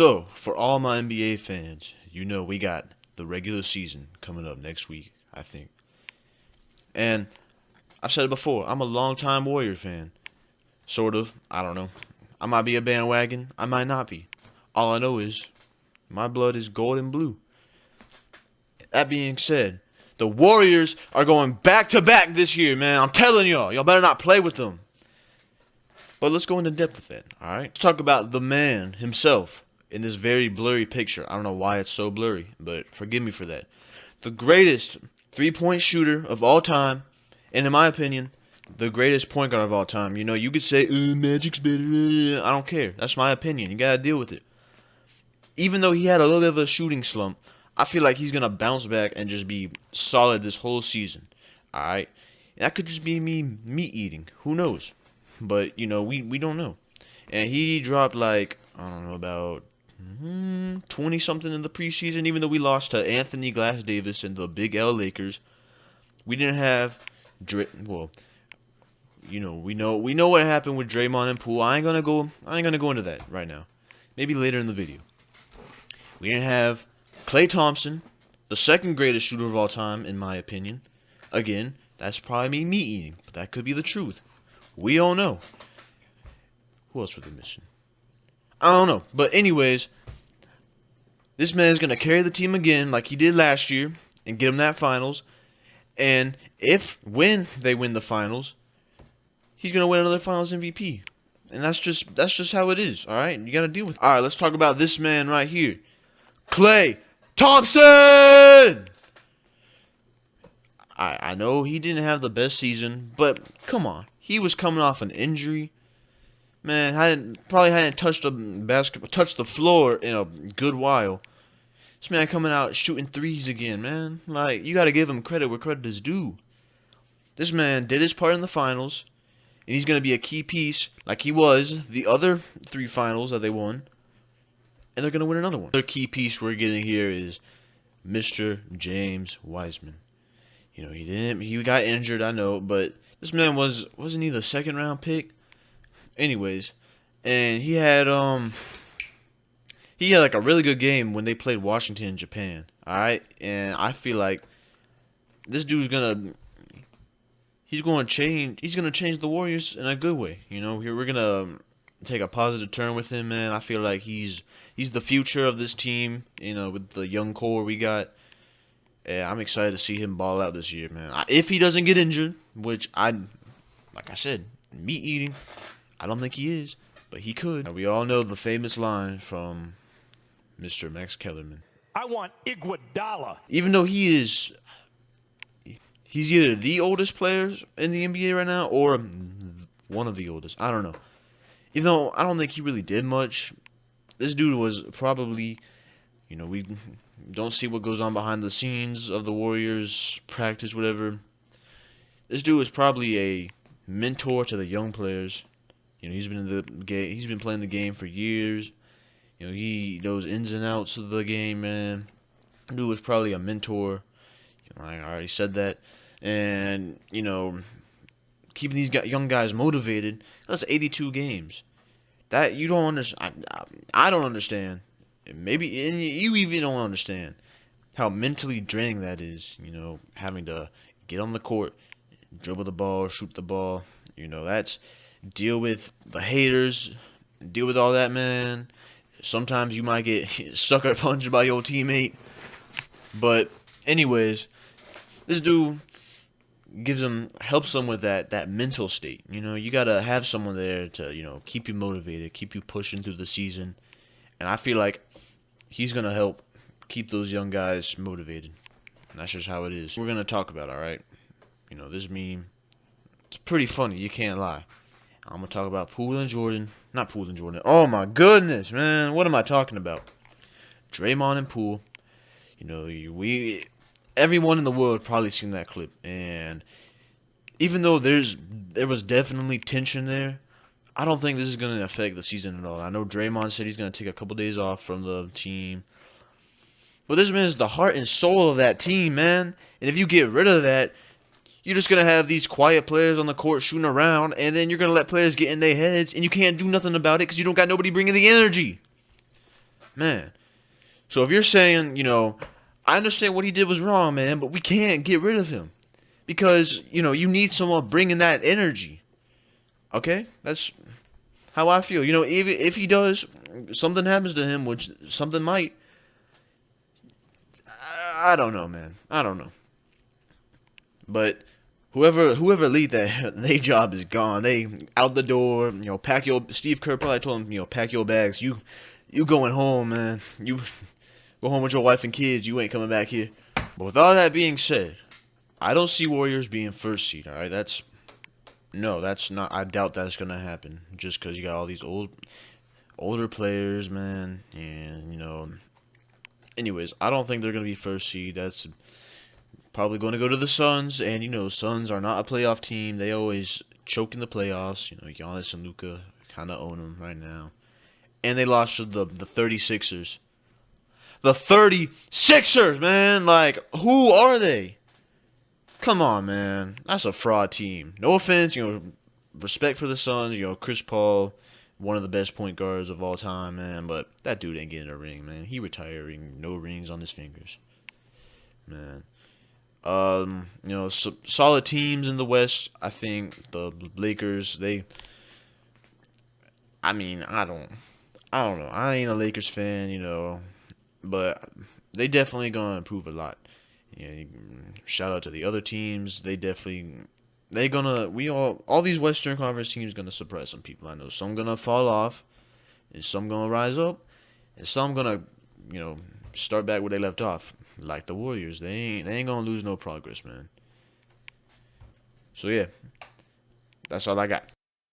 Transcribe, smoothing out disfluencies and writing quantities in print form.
So, for all my NBA fans, you know we got the regular season coming up next week, I think. And I've said it before, I'm a longtime Warrior fan. Sort of. I don't know. I might be a bandwagon. I might not be. All I know is my blood is gold and blue. That being said, the Warriors are going back to back this year, man. I'm telling y'all. Y'all better not play with them. But let's go into depth with it, alright? Let's talk about the man himself in this very blurry picture. I don't know why it's so blurry, but forgive me for that. The greatest three-point shooter of all time, and in my opinion, the greatest point guard of all time. You know, you could say, Magic's better. I don't care. That's my opinion. You gotta deal with it. Even though he had a little bit of a shooting slump, I feel like he's gonna bounce back and just be solid this whole season. Alright? That could just be me meat eating. Who knows? But, you know, we don't know. And he dropped like, I don't know, about 20 something in the preseason, even though we lost to Anthony Glass Davis and the Big L Lakers. We didn't have well, you know, we know what happened with Draymond and Poole. I ain't gonna go into that right now. Maybe later in the video. We didn't have Klay Thompson, the second greatest shooter of all time, in my opinion. Again, that's probably me meat eating, but that could be the truth. We don't know. Who else were they missing? I don't know. But anyways, this man's going to carry the team again like he did last year and get them that finals. And when they win the finals, he's going to win another finals MVP. And that's just how it is, all right? You got to deal with it. All right, let's talk about this man right here. Klay Thompson! I know he didn't have the best season, but come on. He was coming off an injury. Man, probably hadn't touched the floor in a good while. This man coming out shooting threes again, man. Like, you gotta give him credit where credit is due. This man did his part in the finals, and he's gonna be a key piece, like he was the other 3 finals that they won, and they're gonna win another one. The other key piece we're getting here is Mr. James Wiseman. You know, he got injured, I know, but this man wasn't he the second round pick? Anyways, and he had like a really good game when they played Washington and Japan. Alright? And I feel like this dude's he's gonna change the Warriors in a good way. You know, we're gonna take a positive turn with him, man. I feel like he's the future of this team, you know, with the young core we got. Yeah, I'm excited to see him ball out this year, man. If he doesn't get injured, which like I said, meat eating. I don't think he is, but he could. Now, we all know the famous line from Mr. Max Kellerman. I want Iguodala. Even though he's either the oldest player in the NBA right now or one of the oldest. I don't know. Even though I don't think he really did much, this dude was probably, you know, we don't see what goes on behind the scenes of the Warriors practice, whatever. This dude was probably a mentor to the young players. You know, he's been playing the game for years. You know, he knows ins and outs of the game, man. Dude was probably a mentor. You know, I already said that. And, you know, keeping these young guys motivated. That's 82 games. That you don't understand. I don't understand. Maybe you even don't understand how mentally draining that is. You know, having to get on the court, dribble the ball, shoot the ball. You know, that's deal with the haters, deal with all that, man. Sometimes you might get sucker punched by your teammate. But anyways, this dude helps them with that mental state. You know, you gotta have someone there to, you know, keep you motivated, keep you pushing through the season. And I feel like he's gonna help keep those young guys motivated. And that's just how it is. We're gonna talk about, alright? You know, this meme, it's pretty funny, you can't lie. I'm going to talk about Poole and Jordan. Not Poole and Jordan. Oh, my goodness, man. What am I talking about? Draymond and Poole. You know, everyone in the world probably seen that clip. And even though there was definitely tension there, I don't think this is going to affect the season at all. I know Draymond said he's going to take a couple days off from the team. But this man is the heart and soul of that team, man. And if you get rid of that, you're just going to have these quiet players on the court shooting around, and then you're going to let players get in their heads, and you can't do nothing about it because you don't got nobody bringing the energy. Man. So if you're saying, I understand what he did was wrong, man, but we can't get rid of him because you need someone bringing that energy. Okay, that's how I feel. If he does something happens to him, which something might, I don't know, man. I don't know. But whoever lead that, their job is gone. They out the door. Pack your. Steve Kerr probably told him, pack your bags. You going home, man. You go home with your wife and kids. You ain't coming back here. But with all that being said, I don't see Warriors being first seed. All right, that's not. I doubt that's gonna happen. Just because you got all these older players, man, and Anyways, I don't think they're gonna be first seed. That's probably going to go to the Suns, and Suns are not a playoff team. They always choke in the playoffs. Giannis and Luka kind of own them right now, and they lost to the 36ers. The 36ers, man, like who are they? Come on, man, that's a fraud team. No offense, respect for the Suns. Chris Paul, one of the best point guards of all time, man, but that dude ain't getting a ring, man. He retiring, no rings on his fingers, man. Solid teams in the West. I think the Lakers. I mean, I don't know. I ain't a Lakers fan, but they definitely gonna improve a lot. Shout out to the other teams. They gonna we all these Western Conference teams gonna surprise some people. I know some gonna fall off, and some gonna rise up, and some gonna you know start back where they left off. Like the Warriors, they ain't gonna lose no progress, man. So yeah, that's all I got.